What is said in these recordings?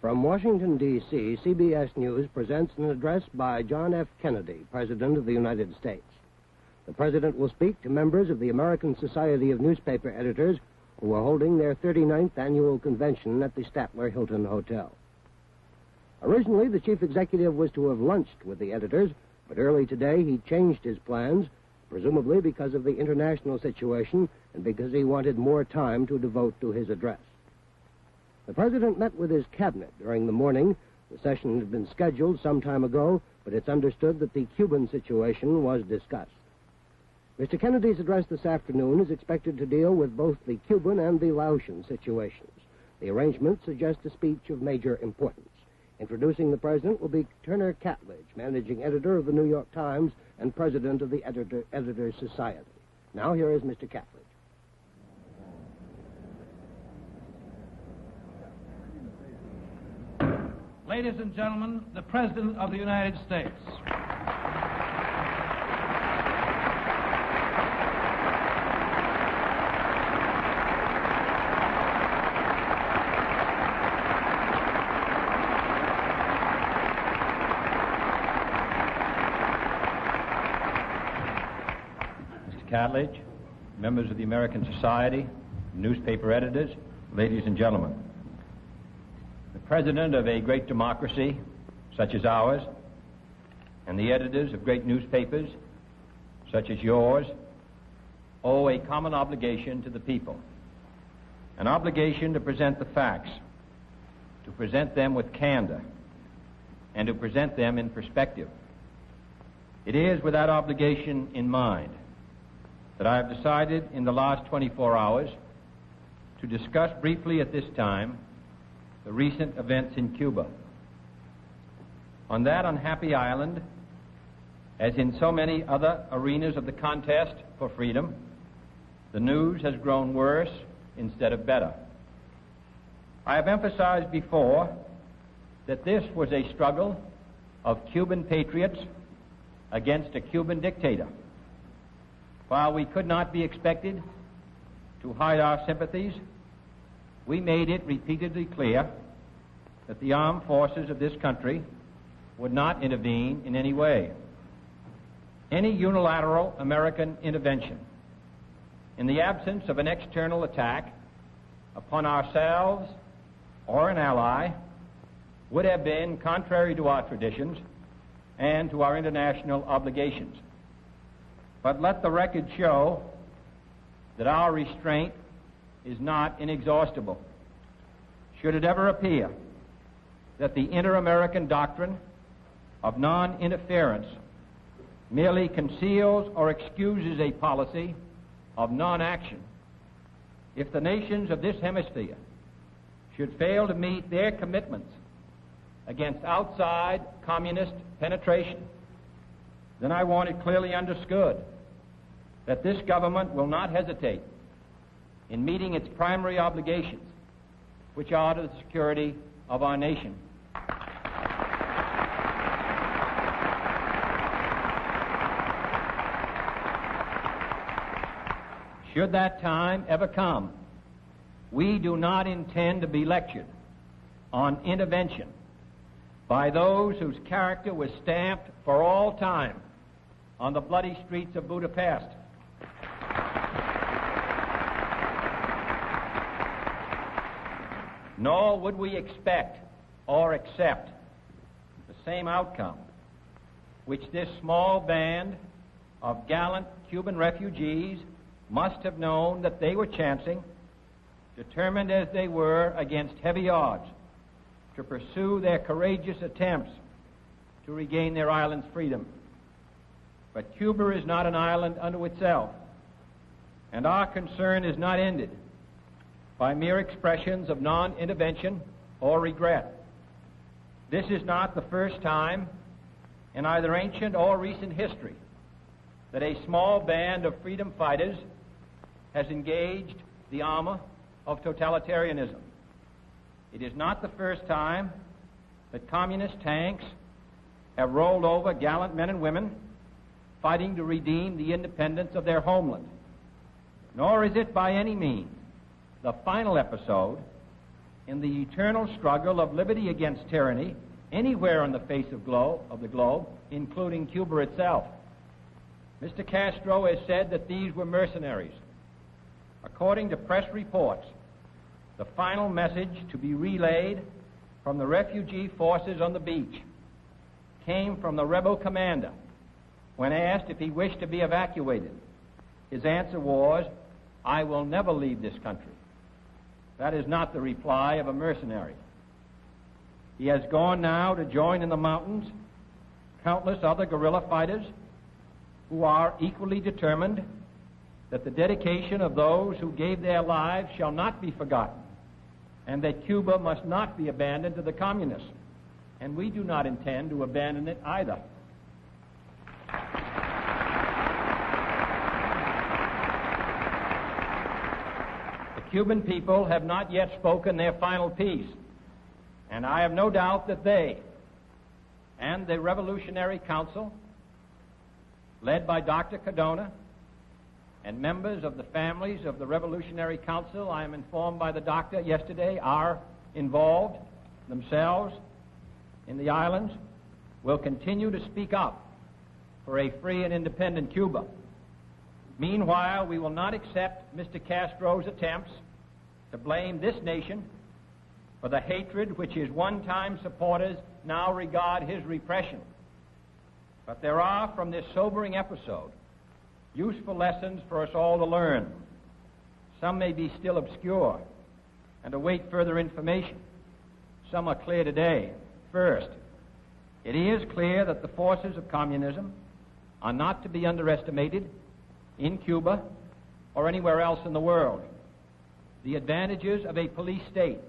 From Washington, D.C., CBS News presents an address by John F. Kennedy, President of the United States. The President will speak to members of the American Society of Newspaper Editors who are holding their 39th annual convention at the Statler Hilton Hotel. Originally, the Chief Executive was to have lunched with the editors, but early today he changed his plans, presumably because of the international situation and because he wanted more time to devote to his address. The President met with his cabinet during the morning. The session had been scheduled some time ago, but it's understood that the Cuban situation was discussed. Mr. Kennedy's address this afternoon is expected to deal with both the Cuban and the Laotian situations. The arrangement suggests a speech of major importance. Introducing the President will be Turner Catledge, managing editor of the New York Times and president of the Editors Society. Now here is Mr. Catledge. Ladies and gentlemen, the President of the United States. Mr. Catledge, members of the American Society, newspaper editors, ladies and gentlemen. The President of a great democracy, such as ours, and the editors of great newspapers, such as yours, owe a common obligation to the people. An obligation to present the facts, to present them with candor, and to present them in perspective. It is with that obligation in mind that I have decided in the last 24 hours to discuss briefly at this time the recent events in Cuba. On that unhappy island, as in so many other arenas of the contest for freedom, the news has grown worse instead of better. I have emphasized before that this was a struggle of Cuban patriots against a Cuban dictator. While we could not be expected to hide our sympathies, we made it repeatedly clear that the armed forces of this country would not intervene in any way. Any unilateral American intervention, in the absence of an external attack upon ourselves or an ally, would have been contrary to our traditions and to our international obligations. But let the record show that our restraint is not inexhaustible. Should it ever appear that the inter-American doctrine of non-interference merely conceals or excuses a policy of non-action, if the nations of this hemisphere should fail to meet their commitments against outside communist penetration, then I want it clearly understood that this government will not hesitate in meeting its primary obligations, which are to the security of our nation. Should that time ever come, we do not intend to be lectured on intervention by those whose character was stamped for all time on the bloody streets of Budapest. Nor would we expect or accept the same outcome which this small band of gallant Cuban refugees must have known that they were chancing, determined as they were against heavy odds to pursue their courageous attempts to regain their island's freedom. But Cuba is not an island unto itself, and our concern is not ended by mere expressions of non-intervention or regret. This is not the first time in either ancient or recent history that a small band of freedom fighters has engaged the armor of totalitarianism. It is not the first time that communist tanks have rolled over gallant men and women fighting to redeem the independence of their homeland. Nor is it by any means the final episode in the eternal struggle of liberty against tyranny anywhere on the face of the globe, including Cuba itself. Mr. Castro has said that these were mercenaries. According to press reports, the final message to be relayed from the refugee forces on the beach came from the rebel commander when asked if he wished to be evacuated. His answer was, "I will never leave this country." That is not the reply of a mercenary. He has gone now to join in the mountains countless other guerrilla fighters who are equally determined that the dedication of those who gave their lives shall not be forgotten, and that Cuba must not be abandoned to the communists. And we do not intend to abandon it either. The Cuban people have not yet spoken their final piece, and I have no doubt that they and the Revolutionary Council, led by Dr. Cardona, and members of the families of the Revolutionary Council, I am informed by the doctor yesterday, are involved themselves in the islands, will continue to speak up for a free and independent Cuba. Meanwhile, we will not accept Mr. Castro's attempts to blame this nation for the hatred which his one-time supporters now regard his repression. But there are, from this sobering episode, useful lessons for us all to learn. Some may be still obscure and await further information. Some are clear today. First, it is clear that the forces of communism are not to be underestimated in Cuba or anywhere else in the world. The advantages of a police state,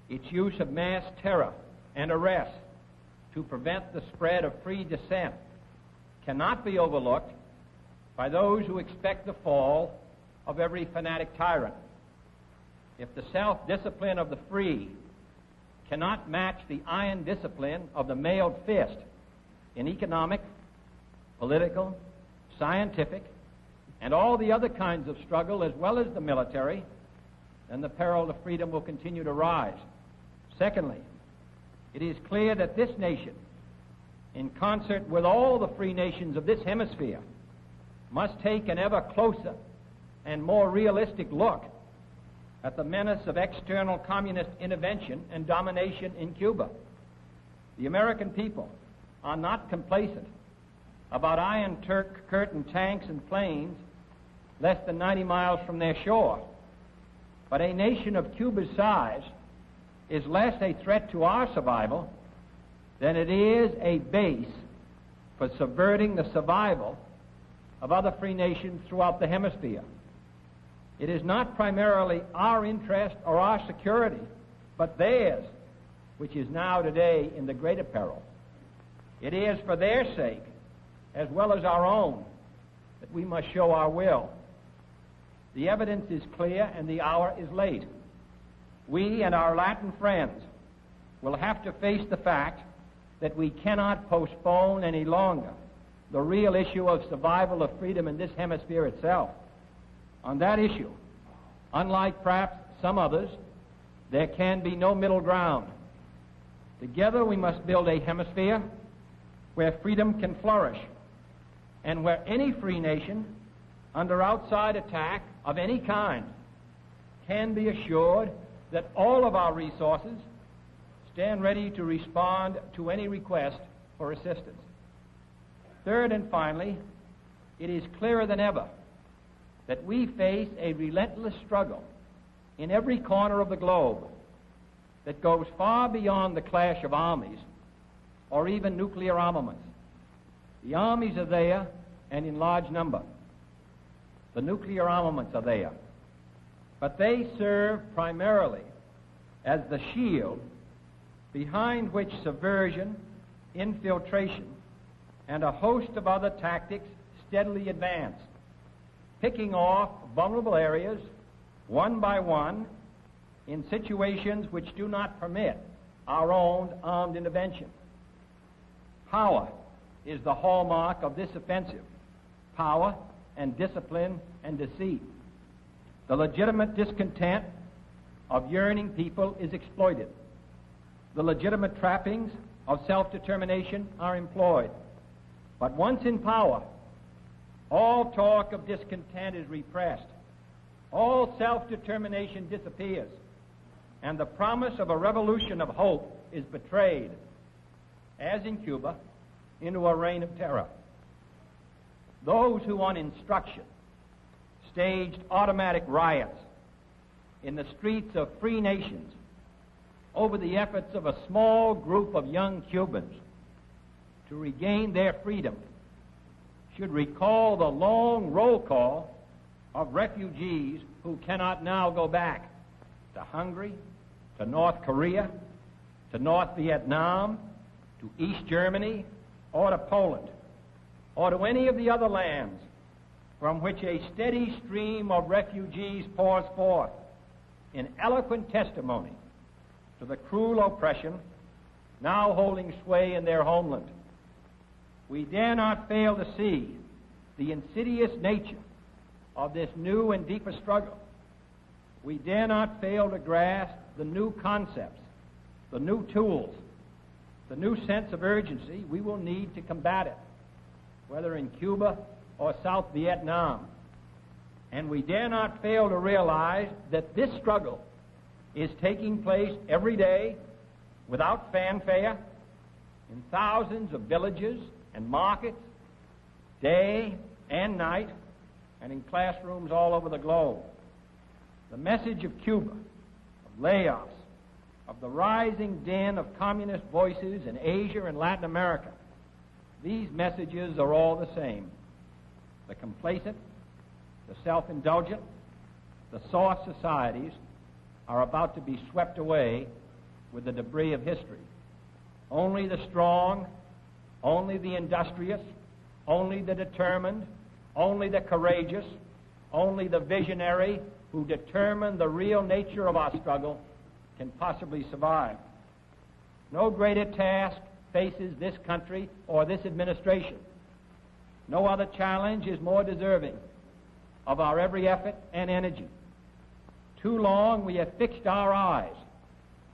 its use of mass terror and arrest to prevent the spread of free dissent, cannot be overlooked by those who expect the fall of every fanatic tyrant. If the self-discipline of the free cannot match the iron discipline of the mailed fist in economic, political, scientific, and all the other kinds of struggle, as well as the military, then the peril to freedom will continue to rise. Secondly, it is clear that this nation, in concert with all the free nations of this hemisphere, must take an ever closer and more realistic look at the menace of external communist intervention and domination in Cuba. The American people are not complacent about Iron Curtain tanks and planes less than 90 miles from their shore. But a nation of Cuba's size is less a threat to our survival than it is a base for subverting the survival of other free nations throughout the hemisphere. It is not primarily our interest or our security, but theirs, which is now today in the greater peril. It is for their sake, as well as our own, that we must show our will. The evidence is clear and the hour is late. We and our Latin friends will have to face the fact that we cannot postpone any longer the real issue of survival of freedom in this hemisphere itself. On that issue, unlike perhaps some others, there can be no middle ground. Together we must build a hemisphere where freedom can flourish and where any free nation under outside attack of any kind can be assured that all of our resources stand ready to respond to any request for assistance. Third and finally, it is clearer than ever that we face a relentless struggle in every corner of the globe that goes far beyond the clash of armies or even nuclear armaments. The armies are there and in large number. The nuclear armaments are there. But they serve primarily as the shield behind which subversion, infiltration, and a host of other tactics steadily advance, picking off vulnerable areas one by one in situations which do not permit our own armed intervention. Power is the hallmark of this offensive. Power and discipline and deceit. The legitimate discontent of yearning people is exploited. The legitimate trappings of self-determination are employed. But once in power, all talk of discontent is repressed. All self-determination disappears, and the promise of a revolution of hope is betrayed, as in Cuba, into a reign of terror. Those who on instruction staged automatic riots in the streets of free nations over the efforts of a small group of young Cubans to regain their freedom should recall the long roll call of refugees who cannot now go back to Hungary, to North Korea, to North Vietnam, to East Germany, or to Poland, or to any of the other lands from which a steady stream of refugees pours forth in eloquent testimony to the cruel oppression now holding sway in their homeland. We dare not fail to see the insidious nature of this new and deeper struggle. We dare not fail to grasp the new concepts, the new tools, the new sense of urgency we will need to combat it, whether in Cuba or South Vietnam. And we dare not fail to realize that this struggle is taking place every day without fanfare in thousands of villages and markets, day and night, and in classrooms all over the globe. The message of Cuba, of layoffs, of the rising din of communist voices in Asia and Latin America, these messages are all the same. The complacent, the self-indulgent, the soft societies are about to be swept away with the debris of history. Only the strong, only the industrious, only the determined, only the courageous, only the visionary who determine the real nature of our struggle can possibly survive. No greater task faces this country or this administration. No other challenge is more deserving of our every effort and energy. Too long we have fixed our eyes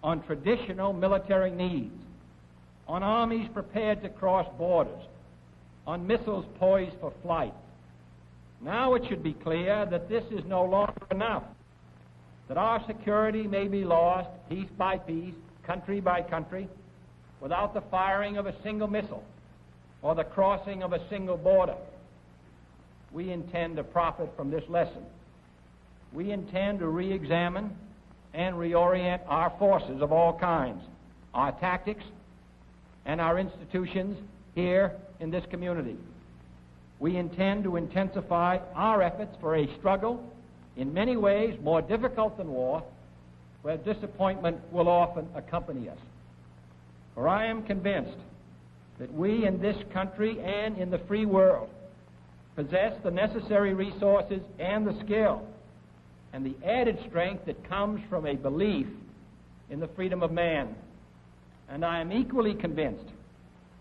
on traditional military needs, on armies prepared to cross borders, on missiles poised for flight. Now it should be clear that this is no longer enough, that our security may be lost piece by piece, country by country, without the firing of a single missile or the crossing of a single border. We intend to profit from this lesson. We intend to re-examine and reorient our forces of all kinds, our tactics, and our institutions here in this community. We intend to intensify our efforts for a struggle in many ways more difficult than war, where disappointment will often accompany us. For I am convinced that we in this country and in the free world possess the necessary resources and the skill and the added strength that comes from a belief in the freedom of man. And I am equally convinced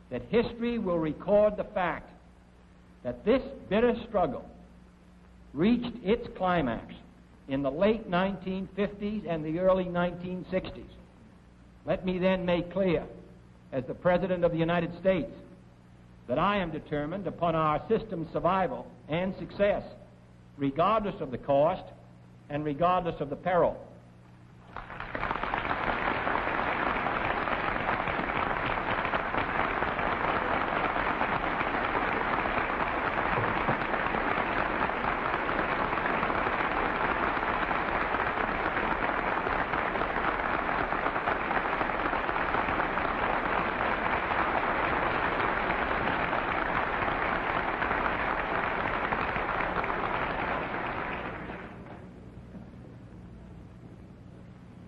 that history will record the fact that this bitter struggle reached its climax in the late 1950s and the early 1960s. Let me then make clear, as the President of the United States, that I am determined upon our system's survival and success, regardless of the cost and regardless of the peril.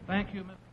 Thank you, Mr.